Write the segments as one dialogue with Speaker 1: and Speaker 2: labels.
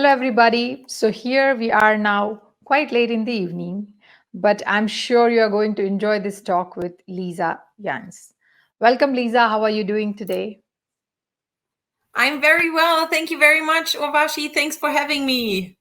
Speaker 1: Hello, everybody. So, here we are now, quite late in the evening, but I'm sure you are going to enjoy this talk with Lisa Janz. Welcome, Lisa. How are you doing today?
Speaker 2: I'm very well. Thank you very much, Ovashi. Thanks for having me.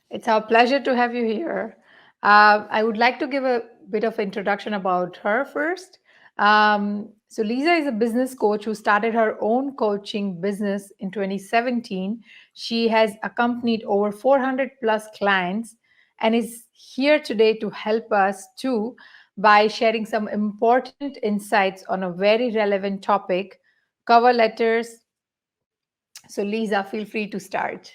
Speaker 1: It's our pleasure to have you here. I would like to give a bit of introduction about her first. So, Lisa is a business coach who started her own coaching business in 2017. She has accompanied over 400 plus clients and is here today to help us too by sharing some important insights on a very relevant topic, cover letters. So, Lisa, feel free to start.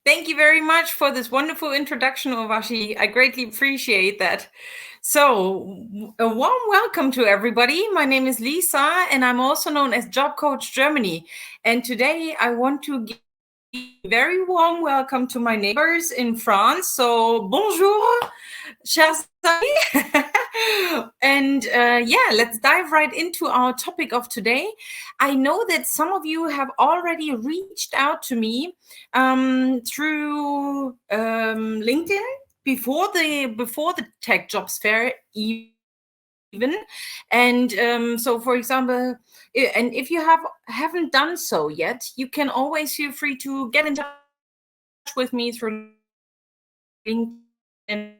Speaker 2: Thank you very much for this wonderful introduction, Ovashi. I greatly appreciate that. So, a warm welcome to everybody. My name is Lisa, and I'm also known as Job Coach Germany. And today I want to give a very warm welcome to my neighbors in France. So, bonjour, chers amis. And yeah, let's dive right into our topic of today. I know that some of you have already reached out to me through LinkedIn before the Tech Jobs Fair even. And so, for example, and if you haven't done so yet, you can always feel free to get in touch with me through LinkedIn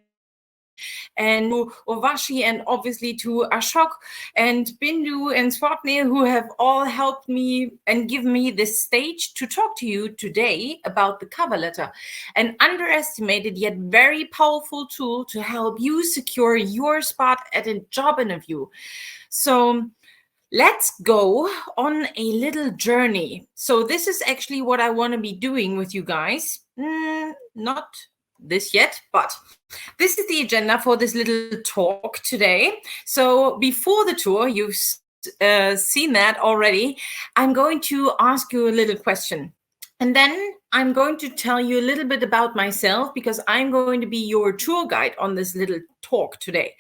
Speaker 2: and to Ovashi and obviously to Ashok and Bindu and Swapnil, who have all helped me and given me this stage to talk to you today about the cover letter, an underestimated yet very powerful tool to help you secure your spot at a job interview. So let's go on a little journey. So this is actually what I want to be doing with you guys. Not this yet, but this is the agenda for this little talk today. So before the tour, you've seen that already. I'm going to ask you a little question. And then I'm going to tell you a little bit about myself because I'm going to be your tour guide on this little talk today.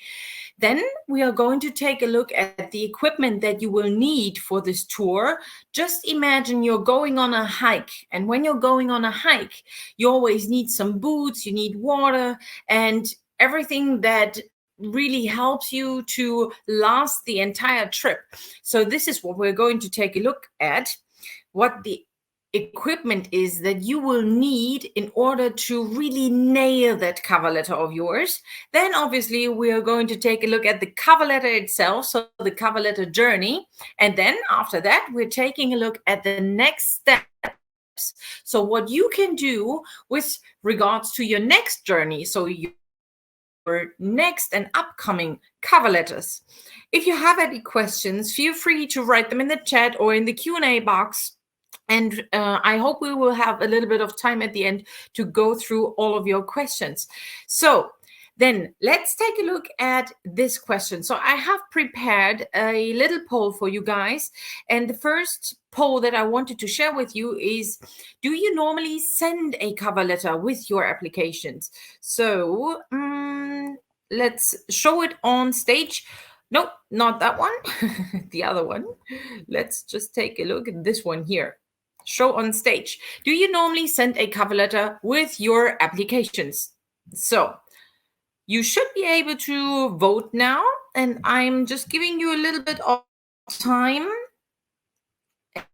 Speaker 2: Then we are going to take a look at the equipment that you will need for this tour. Just imagine you're going on a hike. And when you're going on a hike, you always need some boots, you need water, and everything that really helps you to last the entire trip. So this is what we're going to take a look at, what the equipment is that you will need in order to really nail that cover letter of yours. Then obviously we are going to take a look at the cover letter itself, so the cover letter journey. And then after that, we're taking a look at the next steps. So what you can do with regards to your next journey, so your next and upcoming cover letters. If you have any questions, feel free to write them in the chat or in the Q&A box. And I hope we will have a little bit of time at the end to go through all of your questions. So then let's take a look at this question. So I have prepared a little poll for you guys. And the first poll that I wanted to share with you is, do you normally send a cover letter with your applications? So let's show it on stage. Nope, not that one. The other one. Let's just take a look at this one here. Show on stage. Do you normally send a cover letter with your applications? So you should be able to vote now. And I'm just giving you a little bit of time. Take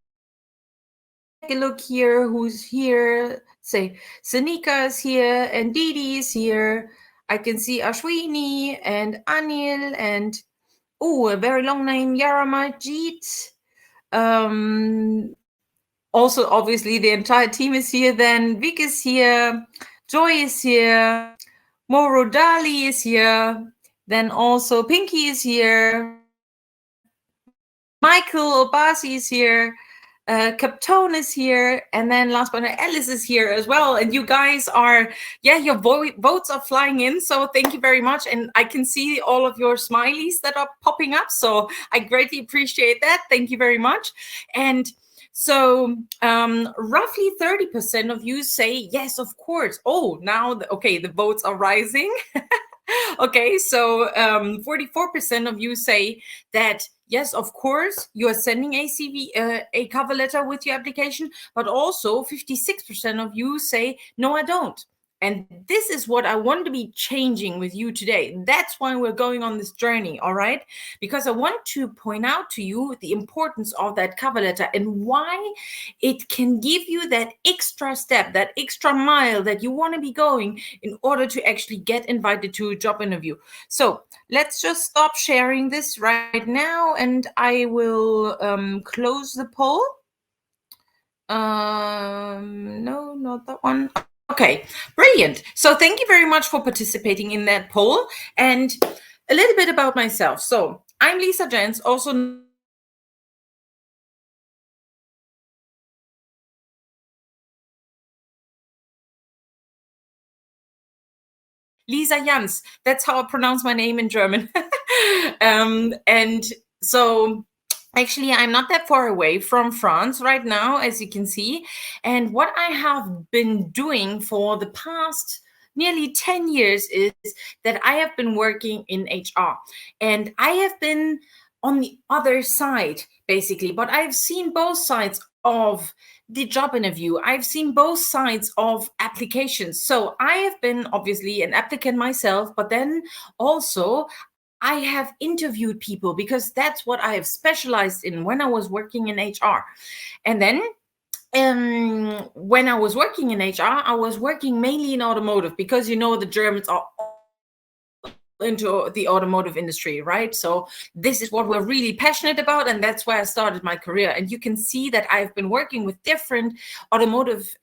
Speaker 2: a look here. Who's here? Say, Sanika is here and Didi is here. I can see Ashwini and Anil and, oh, a very long name, Yaramajit. Also, obviously, the entire team is here. Then Vic is here, Joy is here, Moro Dali is here. Then also Pinky is here, Michael Obasi is here, Captone is here, and then last but not Alice is here as well. And you guys are, yeah, your votes are flying in. So thank you very much. And I can see all of your smileys that are popping up. So I greatly appreciate that. Thank you very much. And so roughly 30% of you say, yes, of course. Oh, now, okay, the votes are rising. Okay, so 44% of you say that, yes, of course, you are sending a CV, a cover letter with your application, but also 56% of you say, no, I don't. And this is what I want to be changing with you today. That's why we're going on this journey, all right? Because I want to point out to you the importance of that cover letter and why it can give you that extra step, that extra mile that you want to be going in order to actually get invited to a job interview. So let's just stop sharing this right now, and I will close the poll. No, not that one. Okay, brilliant. So thank you very much for participating in that poll. And a little bit about myself. So I'm Lisa Janz, also Lisa Janz. That's how I pronounce my name in German. And so actually, I'm not that far away from France right now, as you can see. And what I have been doing for the past nearly 10 years is that I have been working in HR. And I have been on the other side, basically, but I've seen both sides of the job interview. I've seen both sides of applications. So I have been obviously an applicant myself, but then also I have interviewed people because that's what I have specialized in when I was working in HR. And then when I was working in HR, I was working mainly in automotive because, you know, the Germans are into the automotive industry, right? So this is what we're really passionate about, and that's where I started my career. And you can see that I've been working with different automotive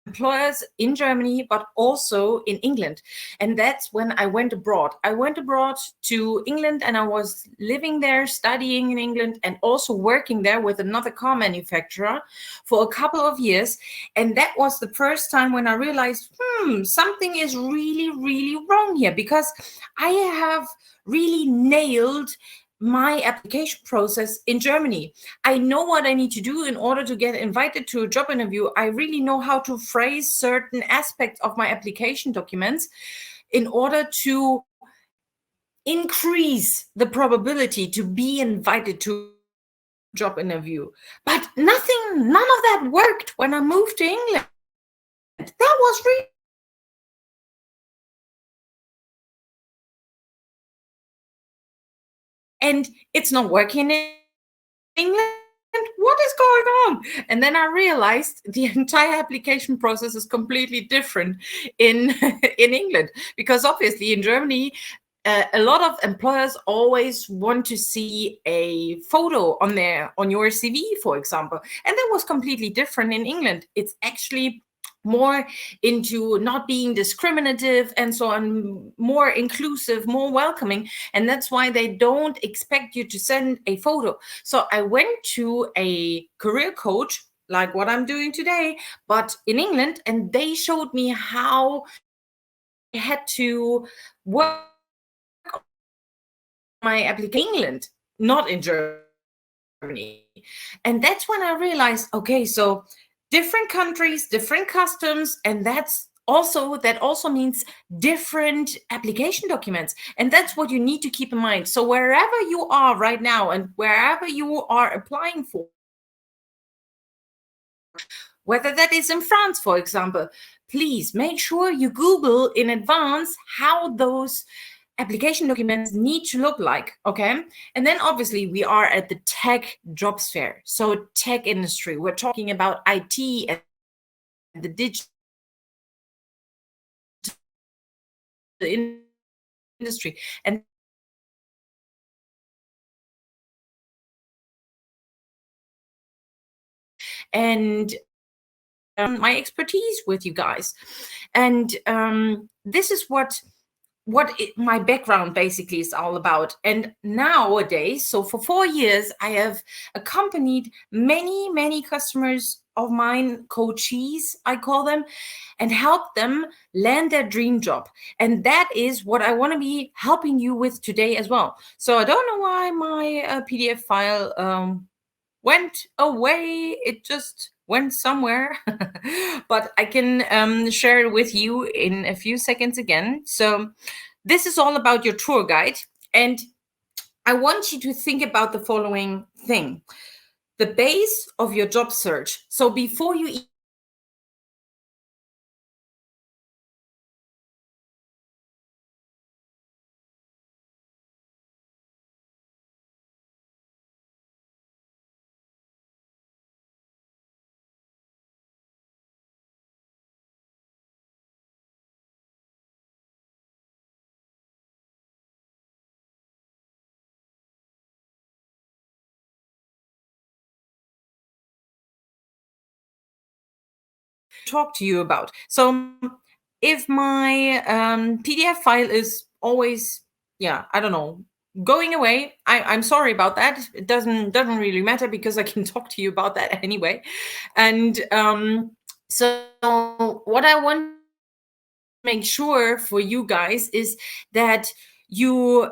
Speaker 2: employers in Germany, but also in England. And that's when I went abroad. I went abroad to England, and I was living there, studying in England, and also working there with another car manufacturer for a couple of years. And that was the first time when I realized, something is really, really wrong here, because I have really nailed my application process in Germany. I know what I need to do in order to get invited to a job interview. I really know how to phrase certain aspects of my application documents in order to increase the probability to be invited to a job interview. But none of that worked when I moved to England. That was really and it's not working in England. What is going on? And then I realized the entire application process is completely different in in England, because obviously in Germany a lot of employers always want to see a photo on your CV, for example, and that was completely different in England. It's actually more into not being discriminative and so on, more inclusive, more welcoming. And that's why they don't expect you to send a photo. So I went to a career coach, like what I'm doing today, but in England, and they showed me how I had to work my application in England, not in Germany. And that's when I realized, okay, so different countries, different customs, and that also means different application documents. And that's what you need to keep in mind. So wherever you are right now and wherever you are applying for, whether that is in France, for example, please make sure you Google in advance how those application documents need to look like, okay? And then obviously we are at the tech jobs fair. So tech industry, we're talking about IT and the digital industry. And my expertise with you guys. And this is what my background basically is all about. And nowadays, so for 4 years, I have accompanied many customers of mine, coachees, I call them, and helped them land their dream job. And that is what I want to be helping you with today as well. So I don't know why my PDF file went away. It just went somewhere, but I can share it with you in a few seconds again. So this is all about your tour guide. And I want you to think about the following thing. The base of your job search. So before you talk to you about. So if my PDF file is always, I don't know, going away, I'm sorry about that. It doesn't really matter because I can talk to you about that anyway. And so what I want to make sure for you guys is that you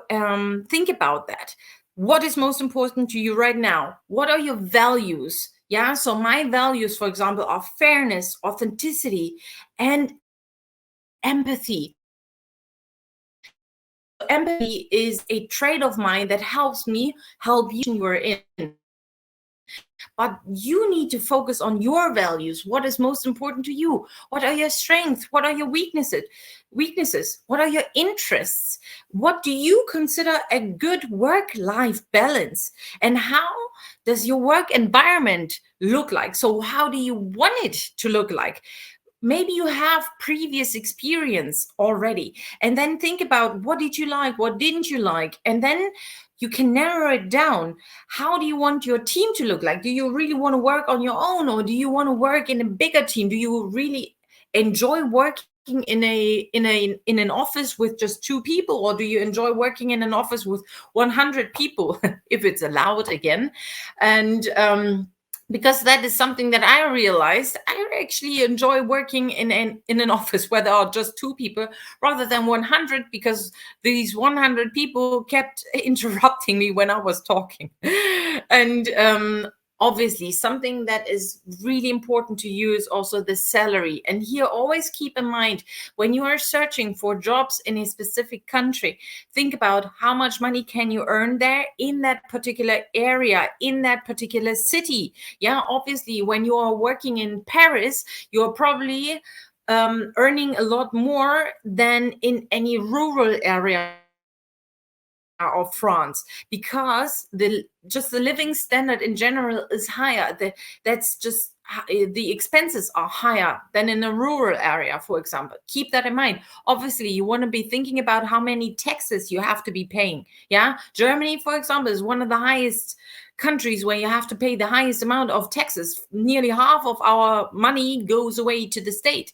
Speaker 2: think about that. What is most important to you right now? What are your values? Yeah, so my values, for example, are fairness, authenticity, and empathy. Empathy is a trait of mine that helps me help you are in. But you need to focus on your values. What is most important to you? What are your strengths? What are your weaknesses? What are your interests? What do you consider a good work-life balance? And how does your work environment look like? So how do you want it to look like? Maybe you have previous experience already, and then think about what did you like, what didn't you like, and then you can narrow it down. How do you want your team to look like? Do you really want to work on your own, or do you want to work in a bigger team? Do you really enjoy working in an office with just 2 people, or do you enjoy working in an office with 100 people if it's allowed again? And because that is something that I realized. I actually enjoy working in an office where there are just 2 people rather than 100, because these 100 people kept interrupting me when I was talking. And obviously, something that is really important to you is also the salary. And here, always keep in mind, when you are searching for jobs in a specific country, think about how much money can you earn there in that particular area, in that particular city. Yeah, obviously, when you are working in Paris, you're probably earning a lot more than in any rural area of France, because the living standard in general is higher. The expenses are higher than in a rural area, for example. Keep that in mind. Obviously, you want to be thinking about how many taxes you have to be paying. Yeah, Germany, for example, is one of the highest countries where you have to pay the highest amount of taxes. Nearly half of our money goes away to the state,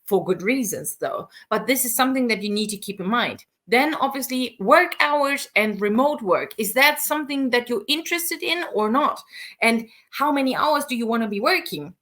Speaker 2: for good reasons, though. But this is something that you need to keep in mind. Then obviously work hours and remote work. Is that something that you're interested in or not? And how many hours do you want to be working?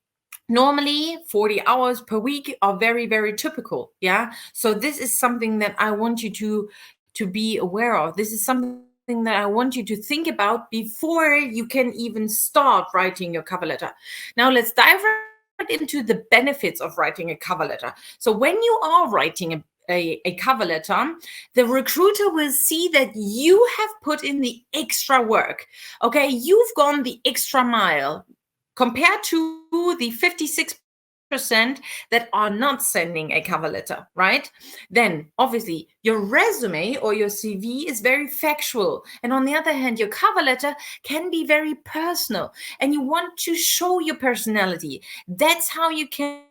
Speaker 2: Normally 40 hours per week are very, very typical. Yeah. So this is something that I want you to be aware of. This is something that I want you to think about before you can even start writing your cover letter. Now let's dive right into the benefits of writing a cover letter. So when you are writing a cover letter, the recruiter will see that you have put in the extra work. Okay, you've gone the extra mile compared to the 56% that are not sending a cover letter, right? Then obviously your resume or your CV is very factual. And on the other hand, your cover letter can be very personal, and you want to show your personality. That's how you can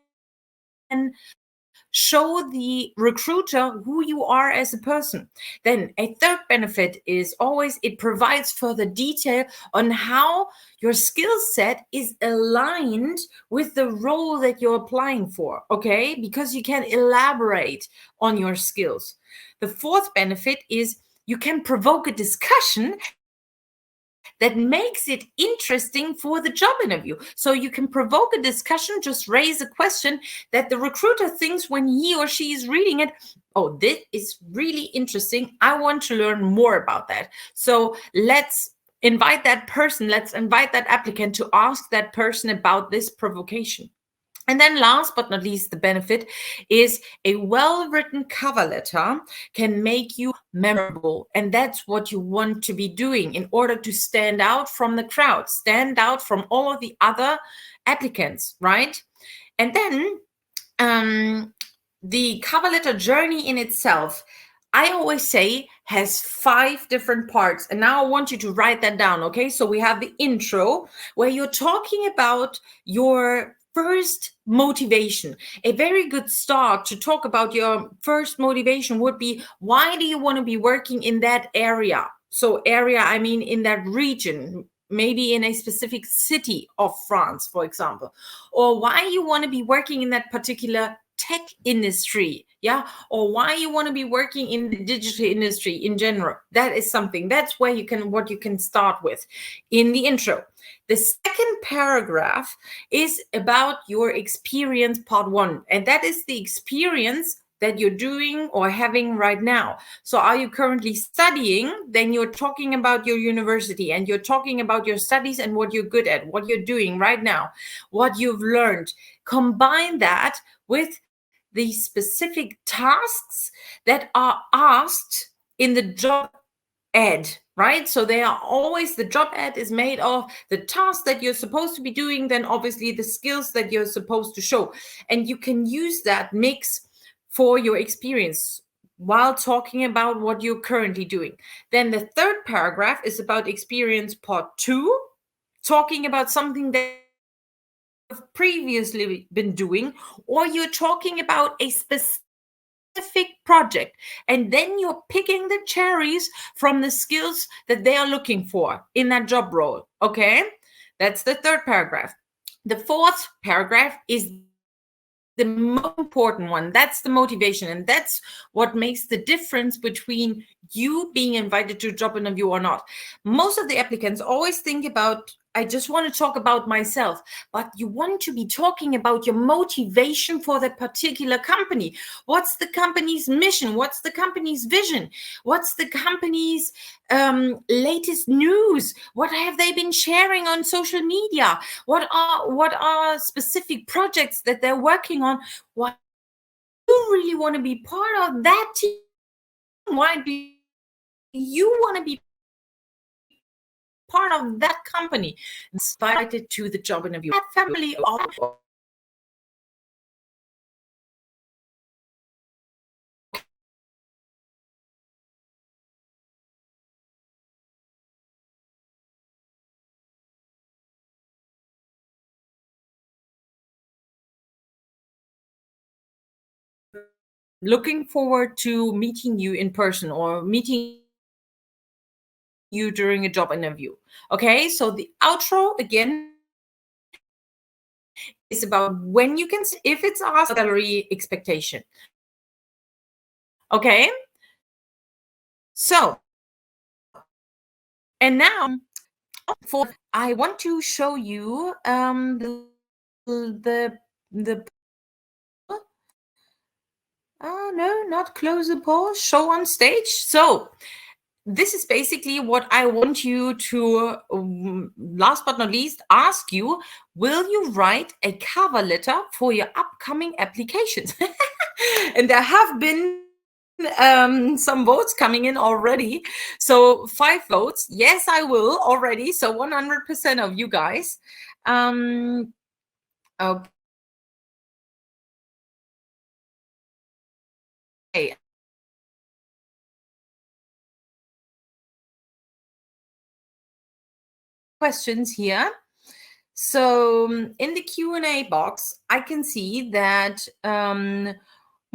Speaker 2: show the recruiter who you are as a person. Then a third benefit is always it provides further detail on how your skill set is aligned with the role that you're applying for, okay? Because you can elaborate on your skills. The fourth benefit is you can provoke a discussion that makes it interesting for the job interview. So you can provoke a discussion, just raise a question that the recruiter thinks when he or she is reading it, oh, this is really interesting. I want to learn more about that. So let's invite that person, let's invite that applicant to ask that person about this provocation. And then last but not least, the benefit is a well-written cover letter can make you memorable. And that's what you want to be doing in order to stand out from the crowd, stand out from all of the other applicants, right? And then the cover letter journey in itself, I always say, has 5 different parts. And now I want you to write that down, okay? So we have the intro, where you're talking about your first motivation. A very good start to talk about your first motivation would be, why do you want to be working in that area? So area, I mean in that region, maybe in a specific city of France, for example, or why you want to be working in that particular tech industry, yeah, or why you want to be working in the digital industry in general. That is something, that's where what you can start with in the intro. The second paragraph is about your experience, part 1, and that is the experience that you're doing or having right now. So are you currently studying? Then you're talking about your university, and you're talking about your studies and what you're good at, what you're doing right now, what you've learned. Combine that with the specific tasks that are asked in the job ad, right? So they are always, the job ad is made of the tasks that you're supposed to be doing, then obviously the skills that you're supposed to show. And you can use that mix for your experience while talking about what you're currently doing. Then the third paragraph is about experience part 2, talking about something that you've previously been doing, or you're talking about a specific project, and then you're picking the cherries from the skills that they are looking for in that job role. Okay, that's the third paragraph. The fourth paragraph is the most important one. That's the motivation, and that's what makes the difference between you being invited to a job interview or not. Most of the applicants always think about, I just want to talk about myself, but you want to be talking about your motivation for that particular company. What's the company's mission? What's the company's vision? What's the company's latest news? What have they been sharing on social media? What are specific projects that they're working on? Why do you really want to be part of that team? Why do you want to be part of that company? Invited to the job interview. That family of looking forward to meeting you in person or meeting you during a job interview. Okay, so the outro again is about when you can, if it's asked, salary expectation. Okay, so and now for I want to show you the oh no, not close the poll, show on stage. So this is basically what I want you to, last but not least, ask you, will you write a cover letter for your upcoming applications? And there have been some votes coming in already. So 5 votes. Yes, I will already. So 100% of you guys. Okay. Questions here. So in the Q&A box, I can see that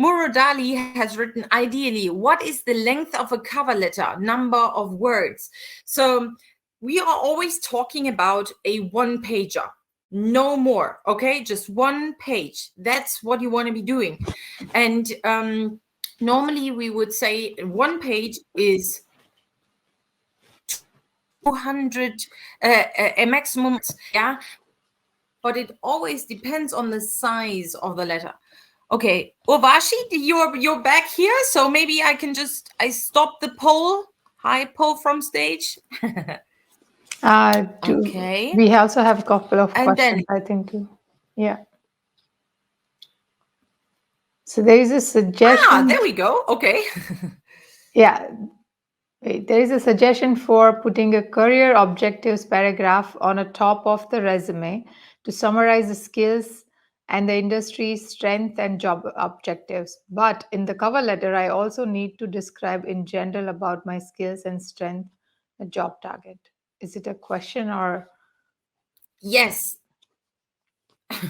Speaker 2: Muradali has written, ideally, what is the length of a cover letter, number of words? So we are always talking about a 1-pager, no more, okay? Just 1 page. That's what you want to be doing. And normally we would say 1 page is 200, a maximum, yeah? But it always depends on the size of the letter. Okay, Urvashi, you're back here, so maybe I can I stop the poll. Hi, poll from stage. Okay.
Speaker 1: We also have a couple of
Speaker 2: And
Speaker 1: questions,
Speaker 2: then,
Speaker 1: I think. Yeah. So there is a suggestion.
Speaker 2: There we go. Okay.
Speaker 1: Yeah, wait, there is a suggestion for putting a career objectives paragraph on a top of the resume to summarize the skills and the industry's strength and job objectives. But in the cover letter, I also need to describe in general about my skills and strength, a job target. Is it a question or
Speaker 2: Yes,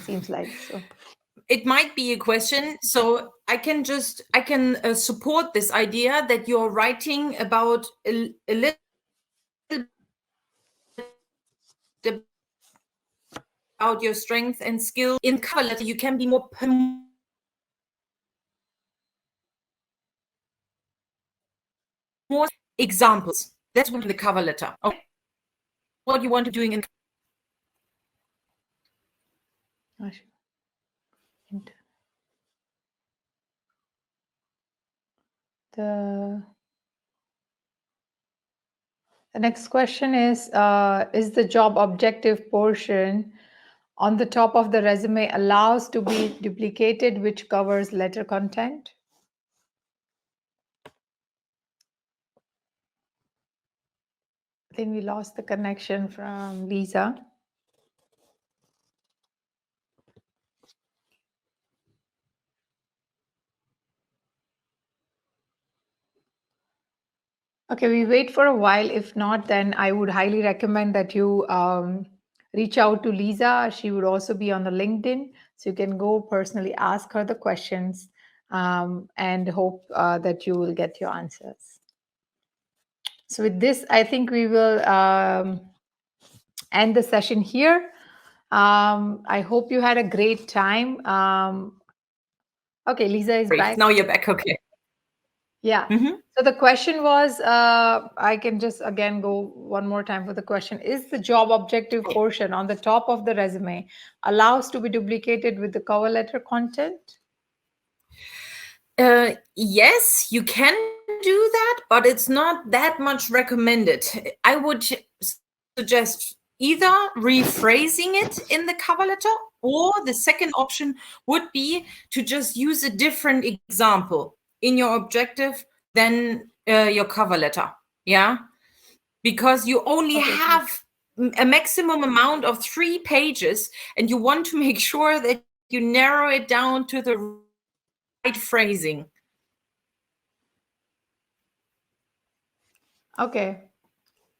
Speaker 1: seems like so?
Speaker 2: it might be a question. So I can support this idea that you're writing about a little bit about your strength and skill in the cover letter. You can be more examples. That's what the cover letter. Okay. What you want to do in
Speaker 1: The next question is the job objective portion on the top of the resume allows to be duplicated, which covers letter content? I think we lost the connection from Lisa. Okay, we wait for a while. If not, then I would highly recommend that you reach out to Lisa. She would also be on the LinkedIn, so you can go personally ask her the questions and hope that you will get your answers. So with this, I think we will end the session here. I hope you had a great time. Okay, Lisa is back.
Speaker 2: Now you're back. Okay.
Speaker 1: Yeah. So the question was, I can just again go one more time for the question. Is the job objective portion on the top of the resume allows to be duplicated with the cover letter content?
Speaker 2: Yes, you can do that, but it's not that much recommended. I would suggest either rephrasing it in the cover letter, or the second option would be to just use a different example in your objective than your cover letter. Yeah, because you only have a maximum amount of 3 pages, and you want to make sure that you narrow it down to the right phrasing.
Speaker 1: Okay.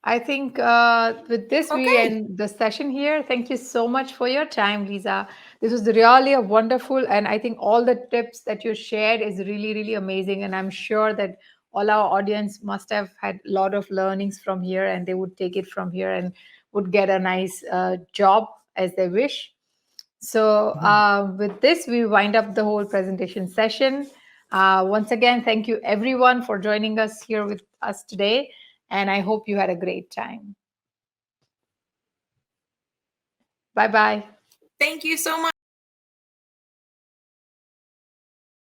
Speaker 1: I think with this, we
Speaker 2: Okay.
Speaker 1: end the session here. Thank you so much for your time, Lisa. This was really a wonderful, and I think all the tips that you shared is really, really amazing. And I'm sure that all our audience must have had a lot of learnings from here, and they would take it from here and would get a nice job as they wish. So with this, we wind up the whole presentation session. Once again, thank you everyone for joining us here with us today. And I hope you had a great time. Bye-bye.
Speaker 2: Thank you so much.